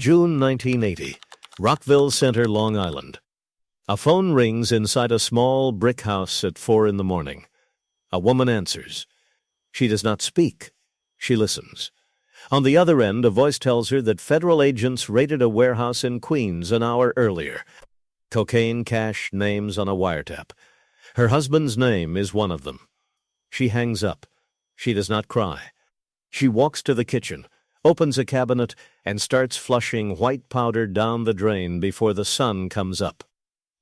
June 1980, Rockville Center, Long Island. A phone rings inside a small brick house at 4 in the morning. A woman answers. She does not speak. She listens. On the other end, a voice tells her that federal agents raided a warehouse in Queens an hour earlier. Cocaine, cash, names on a wiretap. Her husband's name is one of them. She hangs up. She does not cry. She walks to the kitchen, opens a cabinet, and starts flushing white powder down the drain before the sun comes up.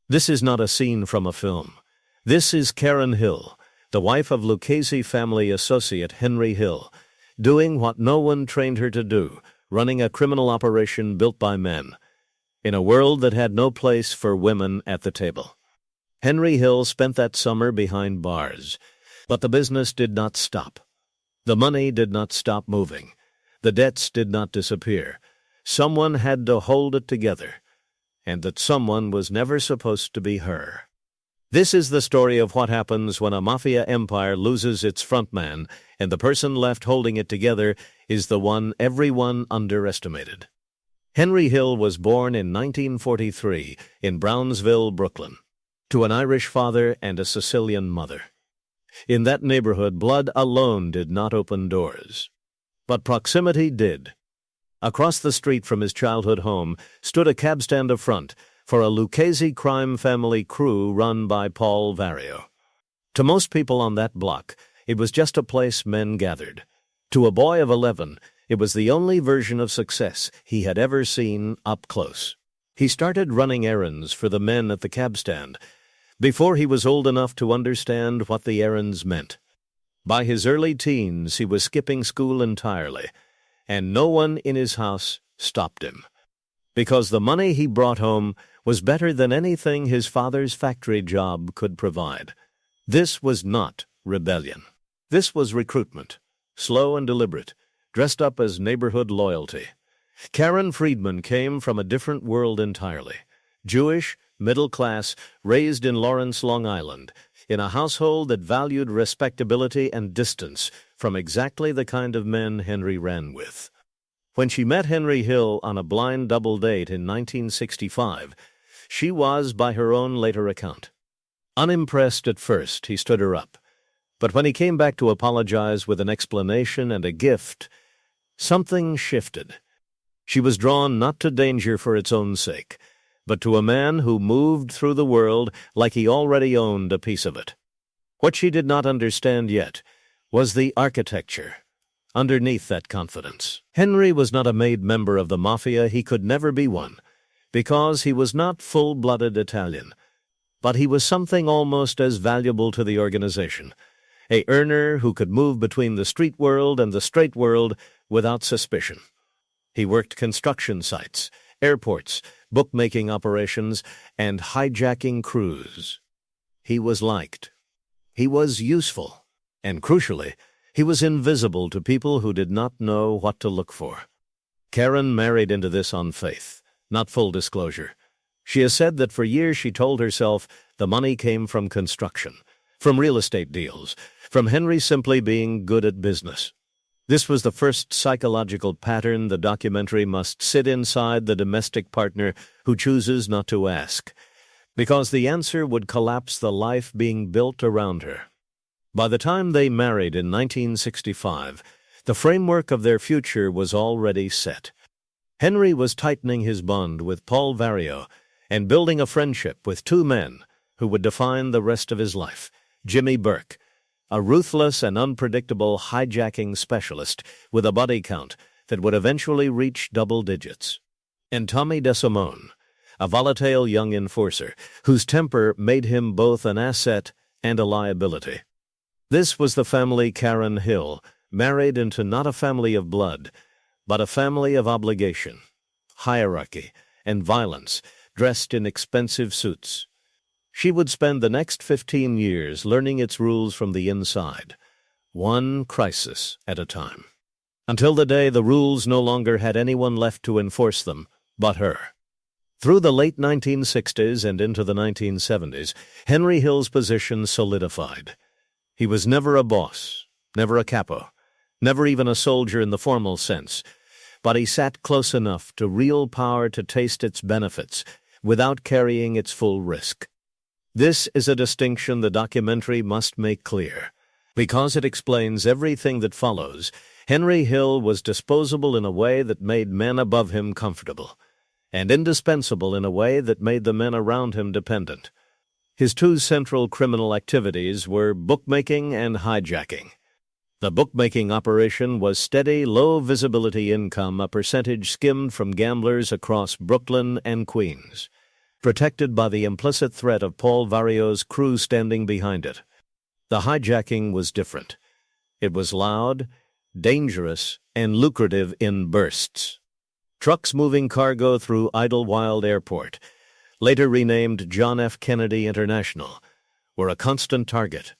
This is not a scene from a film. This is Karen Hill, the wife of Lucchese family associate Henry Hill, doing what no one trained her to do, running a criminal operation built by men, in a world that had no place for women at the table. Henry Hill spent that summer behind bars, but the business did not stop. The money did not stop moving. The debts did not disappear. Someone had to hold it together, and that someone was never supposed to be her. This is the story of what happens when a mafia empire loses its frontman, and the person left holding it together is the one everyone underestimated. Henry Hill was born in 1943 in Brownsville, Brooklyn, to an Irish father and a Sicilian mother. In that neighborhood, blood alone did not open doors. But proximity did. Across the street from his childhood home stood a cab stand up front for a Lucchese crime family crew run by Paul Vario. To most people on that block, it was just a place men gathered. To a boy of 11, it was the only version of success he had ever seen up close. He started running errands for the men at the cab stand before he was old enough to understand what the errands meant. By his early teens, he was skipping school entirely, and no one in his house stopped him, because the money he brought home was better than anything his father's factory job could provide. This was not rebellion. This was recruitment, slow and deliberate, dressed up as neighborhood loyalty. Karen Friedman came from a different world entirely. Jewish, middle class, raised in Lawrence, Long Island, in a household that valued respectability and distance from exactly the kind of men Henry ran with. When she met Henry Hill on a blind double date in 1965, she was, by her own later account, unimpressed at first. He stood her up. But when he came back to apologize with an explanation and a gift, something shifted. She was drawn not to danger for its own sake, but to a man who moved through the world like he already owned a piece of it. What she did not understand yet was the architecture underneath that confidence. Henry was not a made member of the Mafia. He could never be one, because he was not full-blooded Italian. But he was something almost as valuable to the organization, a earner who could move between the street world and the straight world without suspicion. He worked construction sites, airports, bookmaking operations, and hijacking crews. He was liked. He was useful. And crucially, he was invisible to people who did not know what to look for. Karen married into this on faith, not full disclosure. She has said that for years she told herself the money came from construction, from real estate deals, from Henry simply being good at business. This was the first psychological pattern the documentary must sit inside the domestic partner who chooses not to ask, because the answer would collapse the life being built around her. By the time they married in 1965, the framework of their future was already set. Henry was tightening his bond with Paul Vario and building a friendship with two men who would define the rest of his life: Jimmy Burke, a ruthless and unpredictable hijacking specialist with a body count that would eventually reach double digits, and Tommy DeSimone, a volatile young enforcer whose temper made him both an asset and a liability. This was the family Karen Hill married into, not a family of blood, but a family of obligation, hierarchy, and violence, dressed in expensive suits. She would spend the next 15 years learning its rules from the inside, one crisis at a time, until the day the rules no longer had anyone left to enforce them but her. Through the late 1960s and into the 1970s, Henry Hill's position solidified. He was never a boss, never a capo, never even a soldier in the formal sense, but he sat close enough to real power to taste its benefits without carrying its full risk. This is a distinction the documentary must make clear. Because it explains everything that follows, Henry Hill was disposable in a way that made men above him comfortable, and indispensable in a way that made the men around him dependent. His two central criminal activities were bookmaking and hijacking. The bookmaking operation was steady, low-visibility income, a percentage skimmed from gamblers across Brooklyn and Queens, protected by the implicit threat of Paul Vario's crew standing behind it. The hijacking was different. It was loud, dangerous, and lucrative in bursts. Trucks moving cargo through Idlewild Airport, later renamed John F. Kennedy International, were a constant target.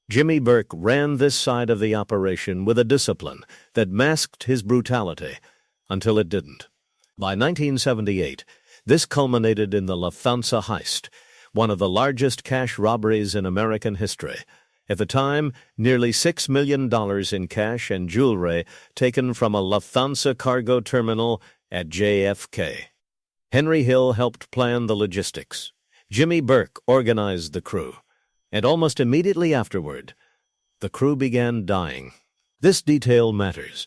Jimmy Burke ran this side of the operation with a discipline that masked his brutality until it didn't. By 1978, this culminated in the Lufthansa heist, one of the largest cash robberies in American history. At the time, nearly $6 million in cash and jewelry taken from a Lufthansa cargo terminal at JFK. Henry Hill helped plan the logistics. Jimmy Burke organized the crew. And almost immediately afterward, the crew began dying. This detail matters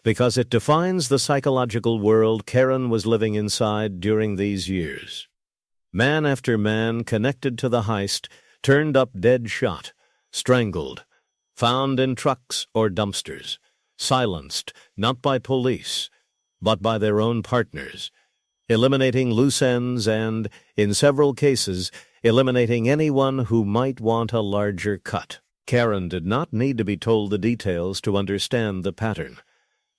because it defines the psychological world Karen was living inside during these years. Man after man connected to the heist turned up dead shot, strangled, found in trucks or dumpsters, silenced not by police, but by their own partners, eliminating loose ends and, in several cases, eliminating anyone who might want a larger cut. Karen did not need to be told the details to understand the pattern.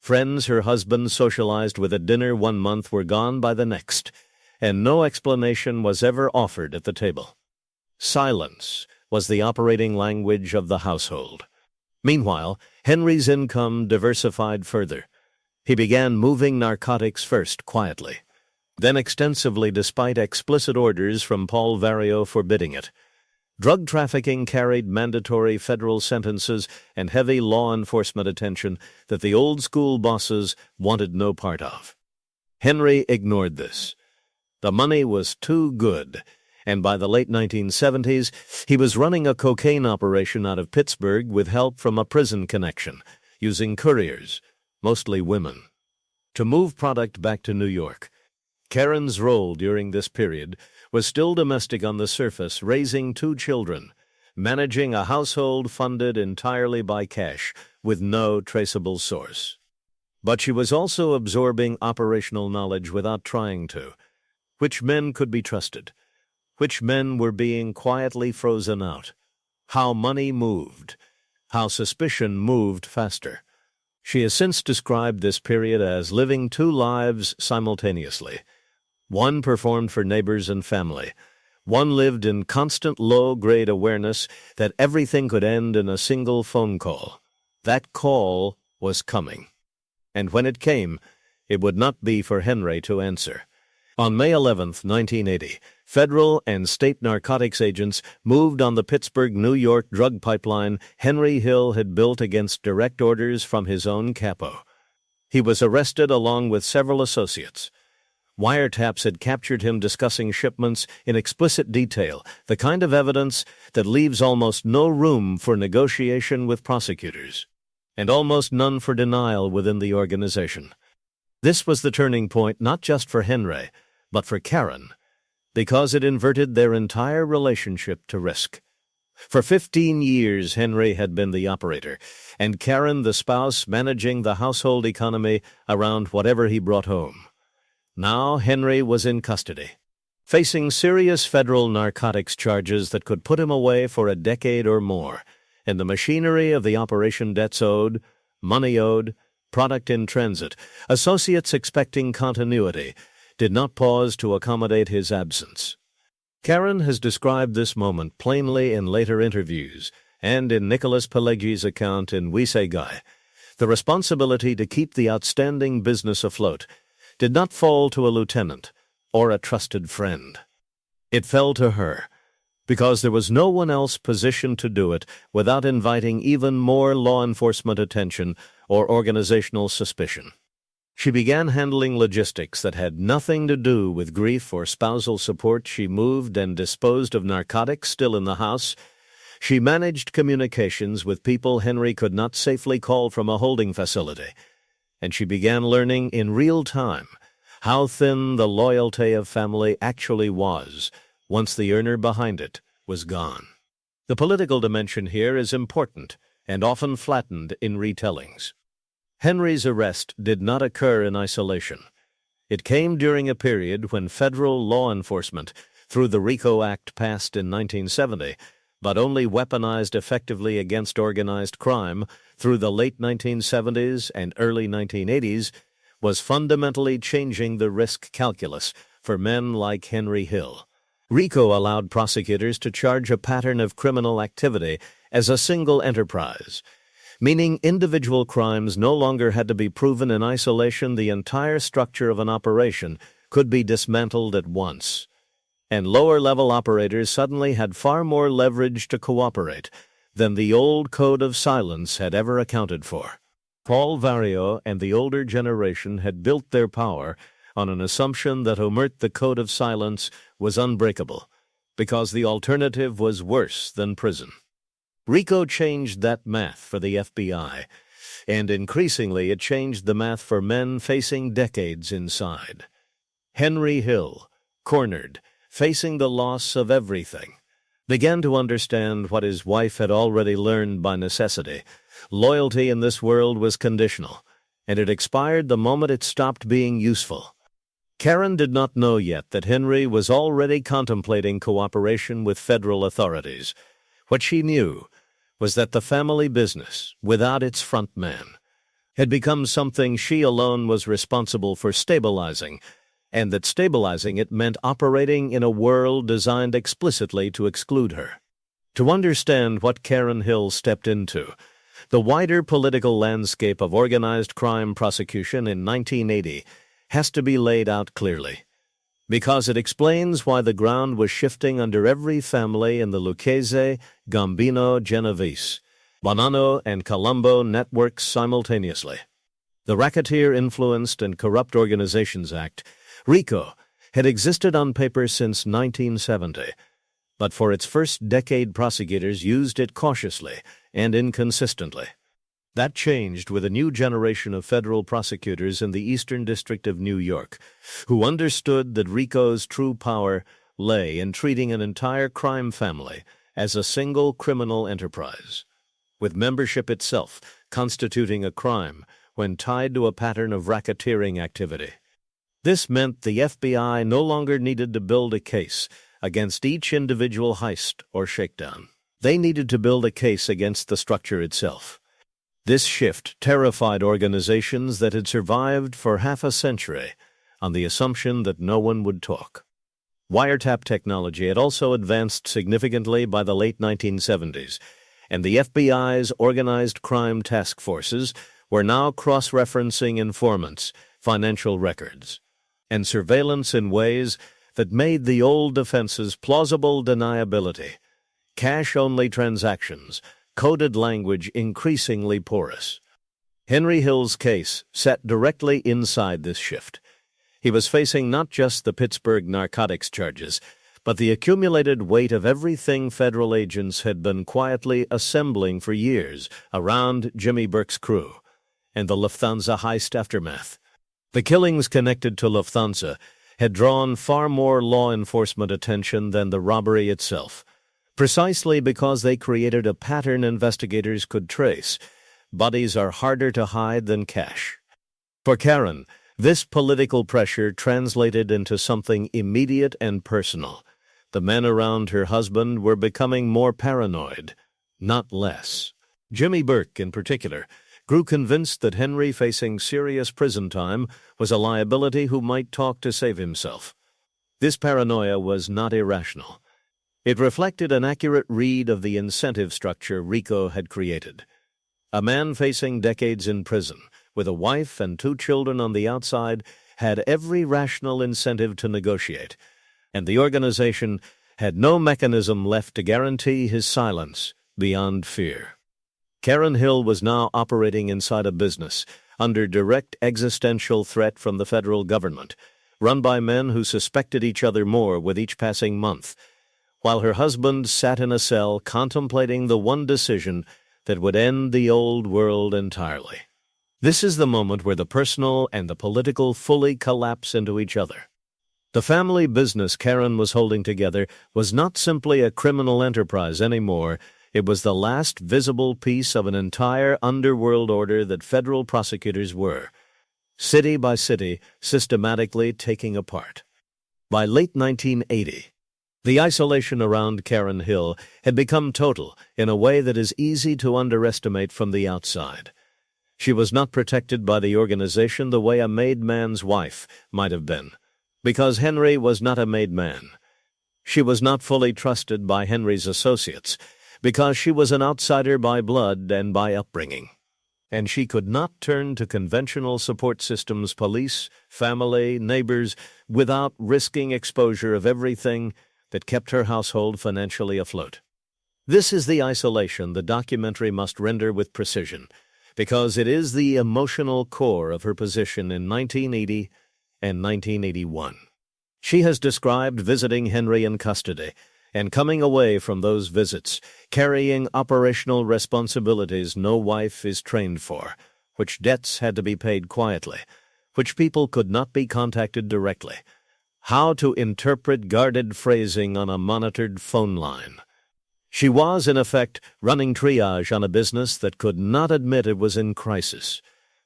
Friends her husband socialized with at dinner one month were gone by the next, and no explanation was ever offered at the table. Silence was the operating language of the household. Meanwhile, Henry's income diversified further. He began moving narcotics first quietly, then extensively despite explicit orders from Paul Vario forbidding it. Drug trafficking carried mandatory federal sentences and heavy law enforcement attention that the old-school bosses wanted no part of. Henry ignored this. The money was too good, and by the late 1970s, he was running a cocaine operation out of Pittsburgh with help from a prison connection, using couriers, mostly women, to move product back to New York. Karen's role during this period was still domestic on the surface, raising 2 children, managing a household funded entirely by cash with no traceable source. But she was also absorbing operational knowledge without trying to. Which men could be trusted? Which men were being quietly frozen out? How money moved? How suspicion moved faster? She has since described this period as living 2 lives simultaneously. One performed for neighbors and family. One lived in constant low-grade awareness that everything could end in a single phone call. That call was coming. And when it came, it would not be for Henry to answer. On May 11, 1980, federal and state narcotics agents moved on the Pittsburgh-New York drug pipeline Henry Hill had built against direct orders from his own capo. He was arrested along with several associates. Wiretaps had captured him discussing shipments in explicit detail, the kind of evidence that leaves almost no room for negotiation with prosecutors, and almost none for denial within the organization. This was the turning point not just for Henry, but for Karen, because it inverted their entire relationship to risk. For 15 years, Henry had been the operator, and Karen the spouse managing the household economy around whatever he brought home. Now Henry was in custody, facing serious federal narcotics charges that could put him away for a decade or more, and the machinery of the operation, debts owed, money owed, product in transit, associates expecting continuity, did not pause to accommodate his absence. Karen has described this moment plainly in later interviews and in Nicholas Pileggi's account in We Say Guy. The responsibility to keep the outstanding business afloat did not fall to a lieutenant or a trusted friend. It fell to her, because there was no one else positioned to do it without inviting even more law enforcement attention or organizational suspicion. She began handling logistics that had nothing to do with grief or spousal support. She moved and disposed of narcotics still in the house. She managed communications with people Henry could not safely call from a holding facility. And she began learning in real time how thin the loyalty of family actually was once the earner behind it was gone. The political dimension here is important and often flattened in retellings. Henry's arrest did not occur in isolation. It came during a period when federal law enforcement, through the RICO Act passed in 1970, but only weaponized effectively against organized crime through the late 1970s and early 1980s, was fundamentally changing the risk calculus for men like Henry Hill. RICO allowed prosecutors to charge a pattern of criminal activity as a single enterprise, meaning individual crimes no longer had to be proven in isolation. The entire structure of an operation could be dismantled at once. And lower-level operators suddenly had far more leverage to cooperate than the old code of silence had ever accounted for. Paul Vario and the older generation had built their power on an assumption that omit the code of silence was unbreakable, because the alternative was worse than prison. RICO changed that math for the FBI, and increasingly it changed the math for men facing decades inside. Henry Hill, cornered, facing the loss of everything, began to understand what his wife had already learned by necessity. Loyalty in this world was conditional, and it expired the moment it stopped being useful. Karen did not know yet that Henry was already contemplating cooperation with federal authorities. What she knew was that the family business, without its front man, had become something she alone was responsible for stabilizing, and that stabilizing it meant operating in a world designed explicitly to exclude her. To understand what Karen Hill stepped into, the wider political landscape of organized crime prosecution in 1980 has to be laid out clearly, because it explains why the ground was shifting under every family in the Lucchese, Gambino, Genovese, Bonanno, and Colombo networks simultaneously. The Racketeer-Influenced and Corrupt Organizations Act, RICO, had existed on paper since 1970, but for its first decade prosecutors used it cautiously and inconsistently. That changed with a new generation of federal prosecutors in the Eastern District of New York, who understood that RICO's true power lay in treating an entire crime family as a single criminal enterprise, with membership itself constituting a crime when tied to a pattern of racketeering activity. This meant the FBI no longer needed to build a case against each individual heist or shakedown. They needed to build a case against the structure itself. This shift terrified organizations that had survived for half a century on the assumption that no one would talk. Wiretap technology had also advanced significantly by the late 1970s, and the FBI's organized crime task forces were now cross-referencing informants, financial records, and surveillance in ways that made the old defense's plausible deniability, cash-only transactions, coded language increasingly porous. Henry Hill's case sat directly inside this shift. He was facing not just the Pittsburgh narcotics charges, but the accumulated weight of everything federal agents had been quietly assembling for years around Jimmy Burke's crew and the Lufthansa heist aftermath. The killings connected to Lufthansa had drawn far more law enforcement attention than the robbery itself, precisely because they created a pattern investigators could trace. Bodies are harder to hide than cash. For Karen, this political pressure translated into something immediate and personal. The men around her husband were becoming more paranoid, not less. Jimmy Burke, in particular, grew convinced that Henry, facing serious prison time, was a liability who might talk to save himself. This paranoia was not irrational. It reflected an accurate read of the incentive structure RICO had created. A man facing decades in prison, with a wife and 2 children on the outside, had every rational incentive to negotiate, and the organization had no mechanism left to guarantee his silence beyond fear. Karen Hill was now operating inside a business, under direct existential threat from the federal government, run by men who suspected each other more with each passing month, while her husband sat in a cell contemplating the one decision that would end the old world entirely. This is the moment where the personal and the political fully collapse into each other. The family business Karen was holding together was not simply a criminal enterprise anymore. It was the last visible piece of an entire underworld order that federal prosecutors were, city by city, systematically taking apart. By late 1980, the isolation around Karen Hill had become total in a way that is easy to underestimate from the outside. She was not protected by the organization the way a made man's wife might have been, because Henry was not a made man. She was not fully trusted by Henry's associates, because she was an outsider by blood and by upbringing. And she could not turn to conventional support systems, police, family, neighbors, without risking exposure of everything that kept her household financially afloat. This is the isolation the documentary must render with precision, because it is the emotional core of her position in 1980 and 1981. She has described visiting Henry in custody and coming away from those visits, carrying operational responsibilities no wife is trained for, which debts had to be paid quietly, which people could not be contacted directly, how to interpret guarded phrasing on a monitored phone line. She was, in effect, running triage on a business that could not admit it was in crisis,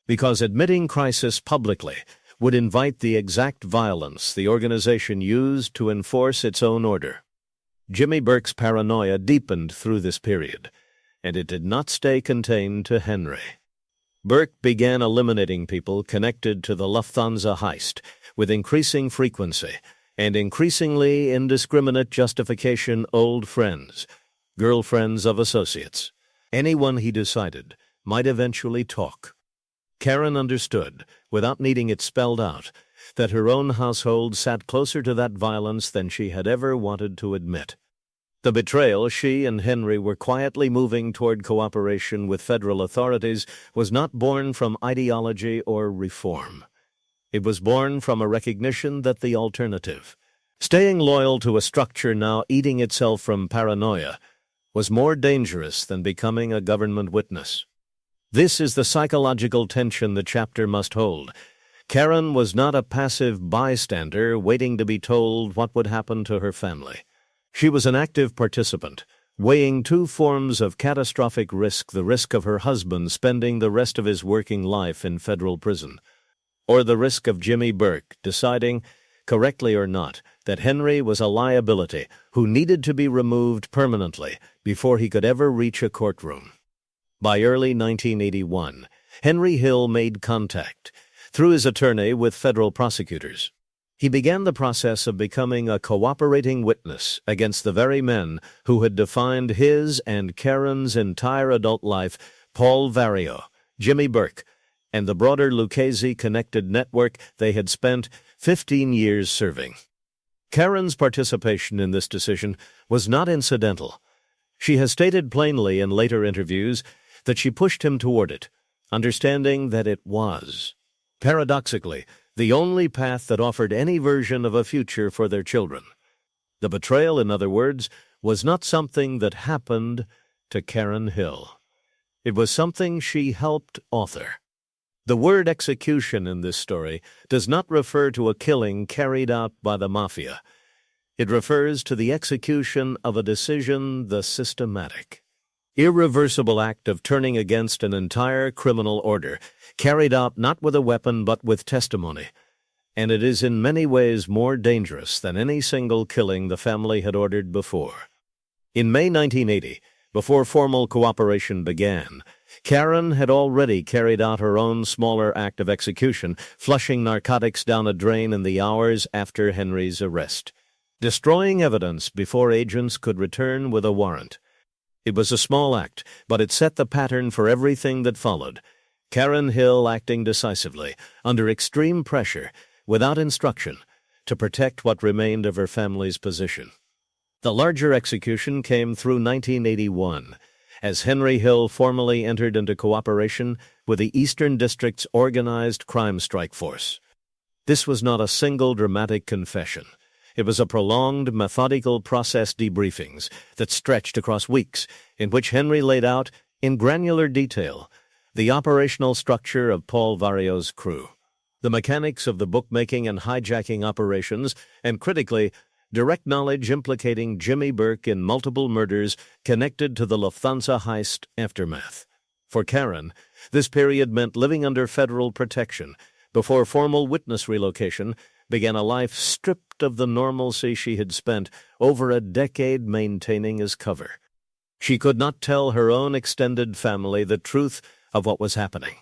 because admitting crisis publicly would invite the exact violence the organization used to enforce its own order. Jimmy Burke's paranoia deepened through this period, and it did not stay contained to Henry. Burke began eliminating people connected to the Lufthansa heist with increasing frequency and increasingly indiscriminate justification: old friends, girlfriends of associates. Anyone he decided might eventually talk. Karen understood, without needing it spelled out, that her own household sat closer to that violence than she had ever wanted to admit. The betrayal she and Henry were quietly moving toward cooperation with federal authorities was not born from ideology or reform. It was born from a recognition that the alternative, staying loyal to a structure now eating itself from paranoia, was more dangerous than becoming a government witness. This is the psychological tension the chapter must hold. Karen was not a passive bystander waiting to be told what would happen to her family. She was an active participant, weighing two forms of catastrophic risk: the risk of her husband spending the rest of his working life in federal prison, or the risk of Jimmy Burke deciding, correctly or not, that Henry was a liability who needed to be removed permanently before he could ever reach a courtroom. By early 1981, Henry Hill made contact, through his attorney, with federal prosecutors. He began the process of becoming a cooperating witness against the very men who had defined his and Karen's entire adult life: Paul Vario, Jimmy Burke, and the broader Lucchese-connected network they had spent 15 years serving. Karen's participation in this decision was not incidental. She has stated plainly in later interviews that she pushed him toward it, understanding that it was, paradoxically, the only path that offered any version of a future for their children. The betrayal, in other words, was not something that happened to Karen Hill. It was something she helped author. The word execution in this story does not refer to a killing carried out by the Mafia. It refers to the execution of a decision, the systematic, irreversible act of turning against an entire criminal order, carried out not with a weapon but with testimony. And it is in many ways more dangerous than any single killing the family had ordered before. In May 1980, before formal cooperation began, Karen had already carried out her own smaller act of execution, flushing narcotics down a drain in the hours after Henry's arrest, destroying evidence before agents could return with a warrant. It was a small act, but it set the pattern for everything that followed. Karen Hill acting decisively, under extreme pressure, without instruction, to protect what remained of her family's position. The larger execution came through 1981, as Henry Hill formally entered into cooperation with the Eastern District's organized crime strike force. This was not a single dramatic confession. It was a prolonged, methodical process debriefings that stretched across weeks, in which Henry laid out, in granular detail, the operational structure of Paul Vario's crew, the mechanics of the bookmaking and hijacking operations, and critically, direct knowledge implicating Jimmy Burke in multiple murders connected to the Lufthansa heist aftermath. For Karen, this period meant living under federal protection before formal witness relocation began a life stripped of the normalcy she had spent over a decade maintaining as cover. She could not tell her own extended family the truth of what was happening.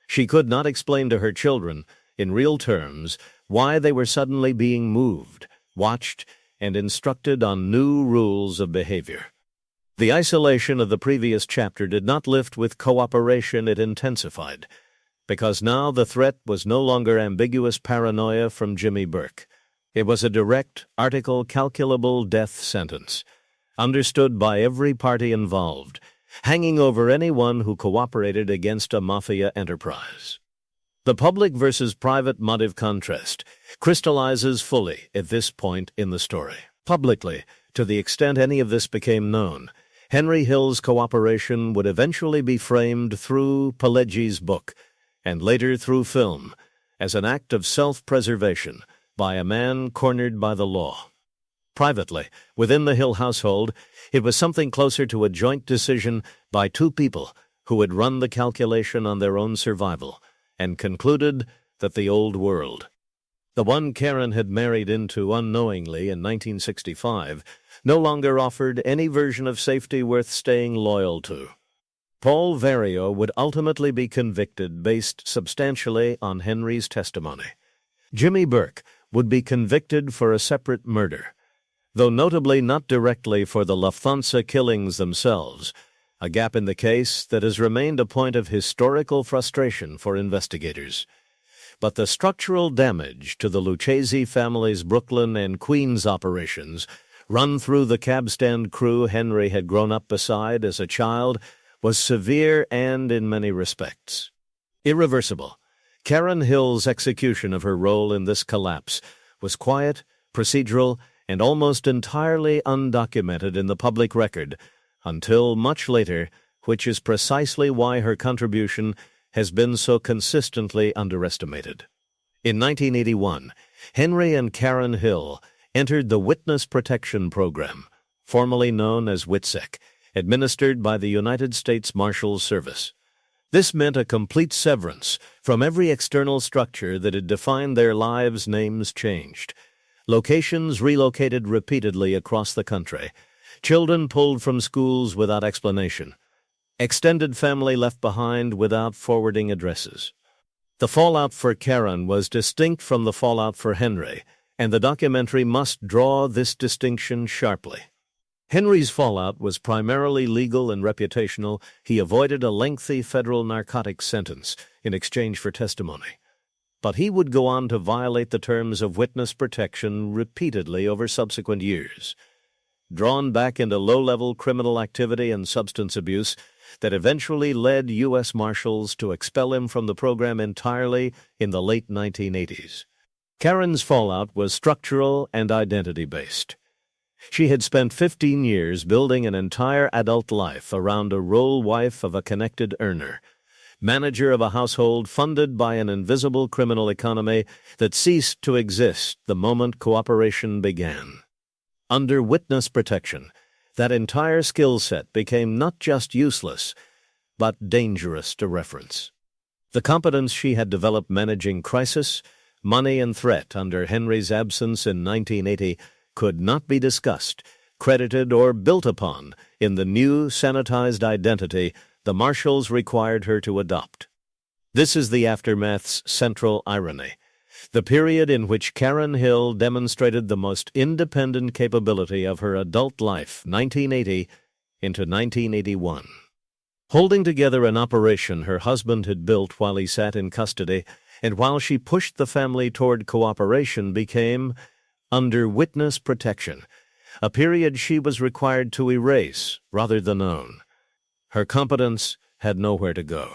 She could not explain to her children, in real terms, why they were suddenly being moved, watched, and instructed on new rules of behavior. The isolation of the previous chapter did not lift with cooperation, it intensified, because now the threat was no longer ambiguous paranoia from Jimmy Burke. It was a direct, article, calculable death sentence, understood by every party involved, hanging over anyone who cooperated against a mafia enterprise. The public versus private motive contrast crystallizes fully at this point in the story. Publicly, to the extent any of this became known, Henry Hill's cooperation would eventually be framed through Pileggi's book, and later through film, as an act of self-preservation by a man cornered by the law. Privately, within the Hill household, it was something closer to a joint decision by two people who had run the calculation on their own survival and concluded that the old world, the one Karen had married into unknowingly in 1965, no longer offered any version of safety worth staying loyal to. Paul Vario would ultimately be convicted based substantially on Henry's testimony. Jimmy Burke would be convicted for a separate murder, though notably not directly for the Lufthansa killings themselves, a gap in the case that has remained a point of historical frustration for investigators. But the structural damage to the Lucchese family's Brooklyn and Queens operations, run through the cab stand crew Henry had grown up beside as a child, was severe and, in many respects, irreversible. Karen Hill's execution of her role in this collapse was quiet, procedural, and almost entirely undocumented in the public record until much later, which is precisely why her contribution has been so consistently underestimated. In 1981, Henry and Karen Hill entered the Witness Protection Program, formerly known as WITSEC, administered by the United States Marshals Service. This meant a complete severance from every external structure that had defined their lives. Names changed, locations relocated repeatedly across the country, children pulled from schools without explanation, extended family left behind without forwarding addresses. The fallout for Karen was distinct from the fallout for Henry, and the documentary must draw this distinction sharply. Henry's fallout was primarily legal and reputational. He avoided a lengthy federal narcotics sentence in exchange for testimony. But he would go on to violate the terms of witness protection repeatedly over subsequent years, drawn back into low-level criminal activity and substance abuse that eventually led U.S. Marshals to expel him from the program entirely in the late 1980s. Karen's fallout was structural and identity-based. She had spent 15 years building an entire adult life around a role wife of a connected earner, manager of a household funded by an invisible criminal economy that ceased to exist the moment cooperation began. Under witness protection, that entire skill set became not just useless, but dangerous to reference. The competence she had developed managing crisis, money, and threat under Henry's absence in 1980 could not be discussed, credited, or built upon in the new sanitized identity the Marshals required her to adopt. This is the aftermath's central irony, the period in which Karen Hill demonstrated the most independent capability of her adult life, 1980 into 1981. Holding together an operation her husband had built while he sat in custody, and while she pushed the family toward cooperation, became, under witness protection, a period she was required to erase rather than own. Her competence had nowhere to go.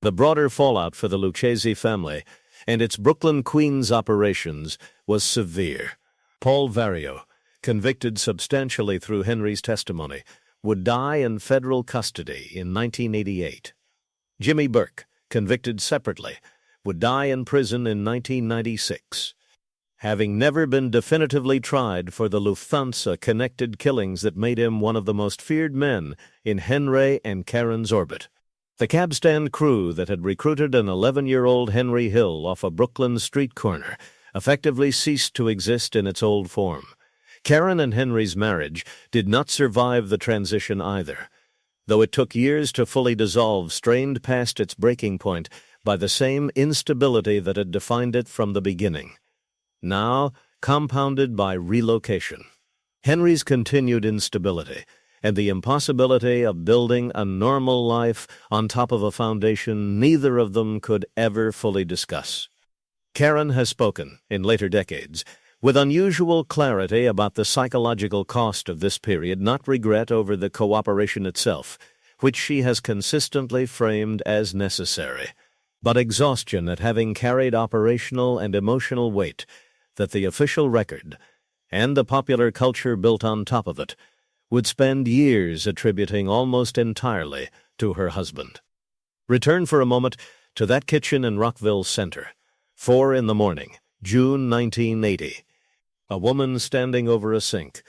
The broader fallout for the Lucchese family and its Brooklyn Queens operations was severe. Paul Vario, convicted substantially through Henry's testimony, would die in federal custody in 1988. Jimmy Burke, convicted separately, would die in prison in 1996. Having never been definitively tried for the Lufthansa-connected killings that made him one of the most feared men in Henry and Karen's orbit. The cab stand crew that had recruited an 11-year-old Henry Hill off a Brooklyn street corner effectively ceased to exist in its old form. Karen and Henry's marriage did not survive the transition either. Though it took years to fully dissolve, strained past its breaking point by the same instability that had defined it from the beginning. Now compounded by relocation. Henry's continued instability and the impossibility of building a normal life on top of a foundation neither of them could ever fully discuss. Karen has spoken, in later decades, with unusual clarity about the psychological cost of this period, not regret over the cooperation itself, which she has consistently framed as necessary, but exhaustion at having carried operational and emotional weight that the official record, and the popular culture built on top of it, would spend years attributing almost entirely to her husband. Return for a moment to that kitchen in Rockville Center. 4 a.m, June 1980. A woman standing over a sink,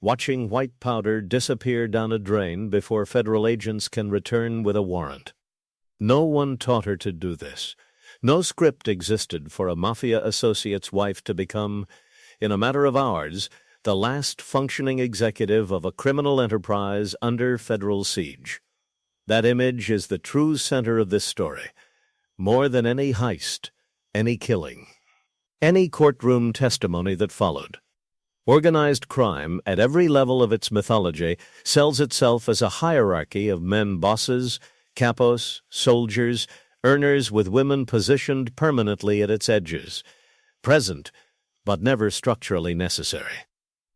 watching white powder disappear down a drain before federal agents can return with a warrant. No one taught her to do this. No script existed for a mafia associate's wife to become, in a matter of hours, the last functioning executive of a criminal enterprise under federal siege. That image is the true center of this story, more than any heist, any killing, any courtroom testimony that followed. Organized crime, at every level of its mythology, sells itself as a hierarchy of men bosses, capos, soldiers, earners with women positioned permanently at its edges, present, but never structurally necessary.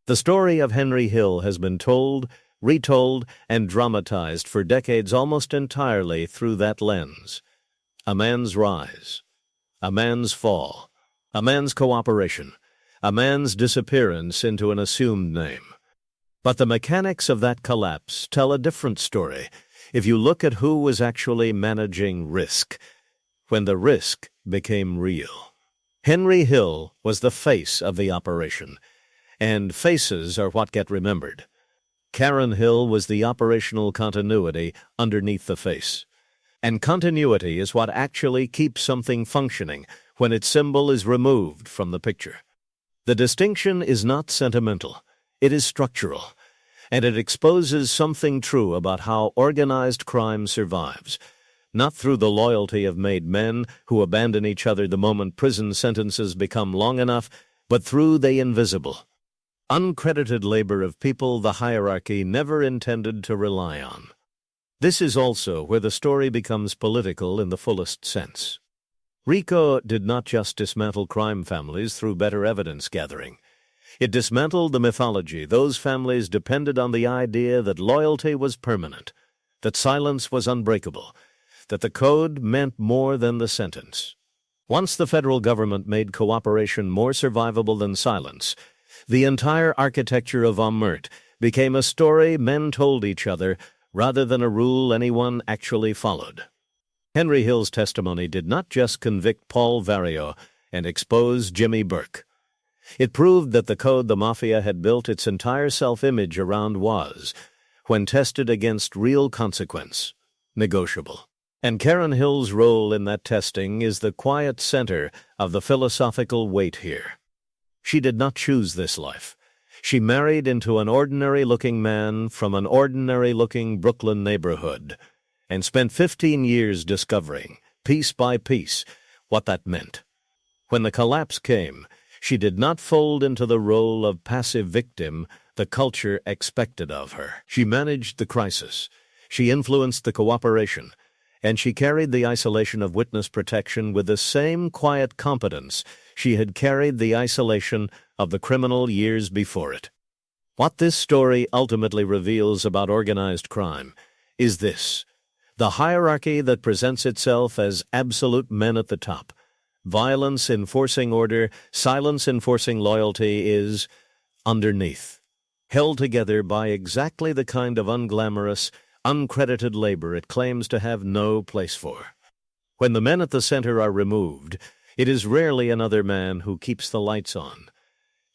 The story of Henry Hill has been told, retold, and dramatized for decades almost entirely through that lens. A man's rise, a man's fall, a man's cooperation, a man's disappearance into an assumed name. But the mechanics of that collapse tell a different story if you look at who was actually managing risk, when the risk became real. Henry Hill was the face of the operation, and faces are what get remembered. Karen Hill was the operational continuity underneath the face. And continuity is what actually keeps something functioning when its symbol is removed from the picture. The distinction is not sentimental, it is structural, and it exposes something true about how organized crime survives, not through the loyalty of made men who abandon each other the moment prison sentences become long enough, but through the invisible, uncredited labor of people the hierarchy never intended to rely on. This is also where the story becomes political in the fullest sense. RICO did not just dismantle crime families through better evidence gathering. It dismantled the mythology those families depended on the idea that loyalty was permanent, that silence was unbreakable, that the code meant more than the sentence. Once the federal government made cooperation more survivable than silence, the entire architecture of omerta became a story men told each other rather than a rule anyone actually followed. Henry Hill's testimony did not just convict Paul Vario and expose Jimmy Burke. It proved that the code the Mafia had built its entire self-image around was, when tested against real consequence, negotiable. And Karen Hill's role in that testing is the quiet center of the philosophical weight here. She did not choose this life. She married into an ordinary-looking man from an ordinary-looking Brooklyn neighborhood and spent 15 years discovering, piece by piece, what that meant. When the collapse came, she did not fold into the role of passive victim the culture expected of her. She managed the crisis. She influenced the cooperation, and she carried the isolation of witness protection with the same quiet competence she had carried the isolation of the criminal years before it. What this story ultimately reveals about organized crime is this: the hierarchy that presents itself as absolute men at the top, violence enforcing order, silence enforcing loyalty, is underneath, held together by exactly the kind of unglamorous, uncredited labor it claims to have no place for. When the men at the center are removed, it is rarely another man who keeps the lights on.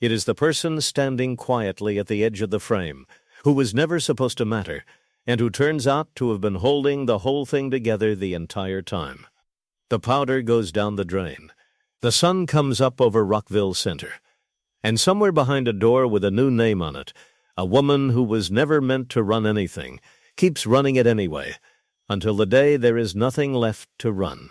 It is the person standing quietly at the edge of the frame, who was never supposed to matter, and who turns out to have been holding the whole thing together the entire time. The powder goes down the drain. The sun comes up over Rockville Center. And somewhere behind a door with a new name on it, a woman who was never meant to run anything keeps running it anyway, until the day there is nothing left to run.